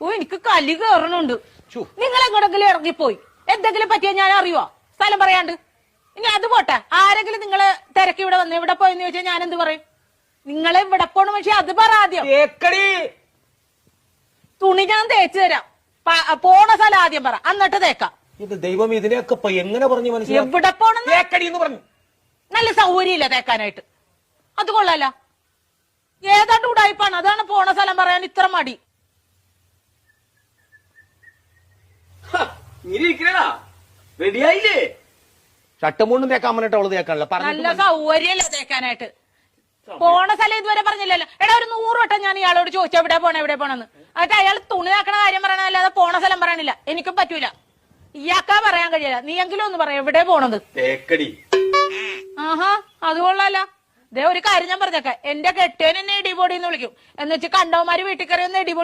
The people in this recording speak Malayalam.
ഓ എനിക്ക് കലി കയറണുണ്ട്. നിങ്ങൾ എങ്ങോട്ടെങ്കിലും ഇറങ്ങിപ്പോയി എന്തെങ്കിലും പറ്റിയാ ഞാൻ അറിയുവോ? സ്ഥലം പറയാണ്ട്. ഇനി അത് പോട്ടെ, ആരെങ്കിലും നിങ്ങളെ തിരക്കി ഇവിടെ വന്ന് ഇവിടെ പോയെന്ന് ചോദിച്ചാൽ ഞാൻ എന്ത് പറയും? നിങ്ങളെ ഇവിടെ പോണ പക്ഷെ അത് പറ ആദ്യം. തുണി ഞാൻ തേച്ചു തരാം. പോണ സ്ഥലം ആദ്യം പറ, എന്നിട്ട് തേക്കാം. ഇത് ദൈവം ഇതിനെയൊക്കെ എങ്ങനെ പറഞ്ഞു മനസ്സിലാക്കി? എവിടെ പോണെന്ന് പറഞ്ഞു. നല്ല സൗകര്യമില്ല തേക്കാനായിട്ട്. അത് കൊള്ളാല. ഏതാണ്ട് ഉടായിപ്പാണ്. അതാണ് പോണ സ്ഥലം പറയാൻ ഇത്ര മടി. റെഡിയായില്ലേ? ഷട്ടമൂണ്ടും തേക്കാൻ പറഞ്ഞിട്ട് അവള് തേക്കാനല്ല. നല്ല സൗകര്യല്ല തേക്കാനായിട്ട്. പോണ സ്ഥലം ഇതുവരെ പറഞ്ഞില്ലല്ലോ. എടാ ഒരു 100 വട്ടം ഞാൻ ഇയാളോട് ചോദിച്ചു എവിടെ പോണെന്ന്. എന്നിട്ട് അയാൾ തുണി നാക്കണ കാര്യം പറയണല്ലാതെ പോണ സ്ഥലം പറയണില്ല. എനിക്കും പറ്റൂല. ഇയാൾക്കാ പറയാൻ കഴിയില്ല. നീ എങ്കിലും ഒന്ന് പറയാം എവിടെ പോണത്. ആഹാ അത് കൊള്ളാല. ദേ ഒരു കാര്യം ഞാൻ പറഞ്ഞേക്കാം, എന്റെ കെട്ടിയൻ എന്നെ ഇടിപൊടി എന്ന് വിളിക്കും. എന്ന് വെച്ച് കണ്ടവന്മാര് വീട്ടിൽ കയറി ഒന്ന് ഇടിപൊടി